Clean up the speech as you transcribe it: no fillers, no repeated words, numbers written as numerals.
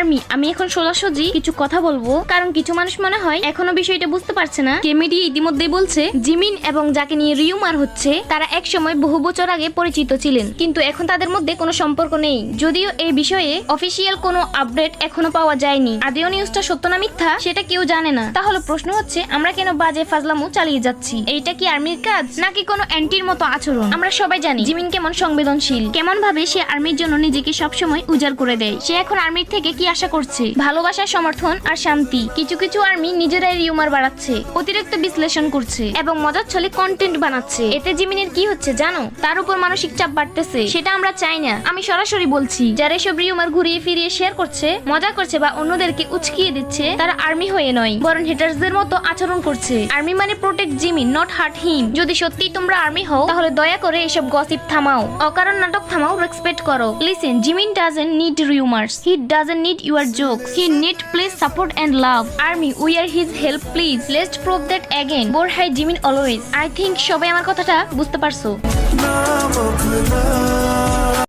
Army, আমি এখন সোজাসুজি কিছু কথা বলবো, কারণ কিছু মানুষ মনে হয় এখনো বিষয়টা বুঝতে পারছে না। মিডিয়া ইতিমধ্যেই বলছে জিমিন এবং যাকে নিয়ে রিউমার হচ্ছে তারা একসময় বহু বছর আগে পরিচিত ছিলেন, কিন্তু এখন তাদের মধ্যে কোনো সম্পর্ক নেই। যদিও এই বিষয়ে অফিসিয়াল কোনো আপডেট এখনো পাওয়া যায়নি। আদৌ নিউজটা সত্য না মিথ্যা সেটা কেউ জানে না। তাহলে প্রশ্ন হচ্ছে, আমরা কেন বাজে ফাজলামো চালিয়ে যাচ্ছি? এইটা কি আর্মির কাজ নাকি কোনো অ্যান্টির মতো আচরণ? আমরা সবাই জানি জিমিন কেমন সংবেদনশীল, কেমন ভাবে সে আর্মির জন্য নিজেকে সবসময় উজাড় করে দেয়। সে এখন আর্মির থেকে কি আশা করছে? ভালোবাসা, সমর্থন আর শান্তি। কিছু কিছু আর্মি নিজেরাই রিউমার বাড়াচ্ছে, অতিরিক্ত বিশ্লেষণ করছে এবং মজার ছলে কন্টেন্ট বানাচ্ছে। এতে জিমিনের কি হচ্ছে জানো? তার উপর মানসিক চাপ বাড়তেছে। সেটা আমরা চাই না। আমি সরাসরি বলছি, যারা এসব রিউমার ঘুরিয়ে ফিরিয়ে শেয়ার করছে, মজা করছে বা অন্যদেরকে উচকিয়ে দিচ্ছে, তারা আর্মি হয়ে নয় বরং হেটার্সদের মতো আচরণ করছে। আর্মি মানে প্রোটেক্ট জিমিন, নট হার্ট হিম। যদি সত্যি তোমরা আর্মি হও তাহলে দয়া করে এসব গসিপ থামাও, অকারণ নাটক থামাও, রেসপেক্ট করো। Listen, Jimin doesn't need rumours, he doesn't need your jokes, he need please support and love. Army, we are his help, please let's prove that again. বোর হাই জিমিন অলওয়েজ। আই থিংক সবাই আমার কথাটা বুঝতে পারছো।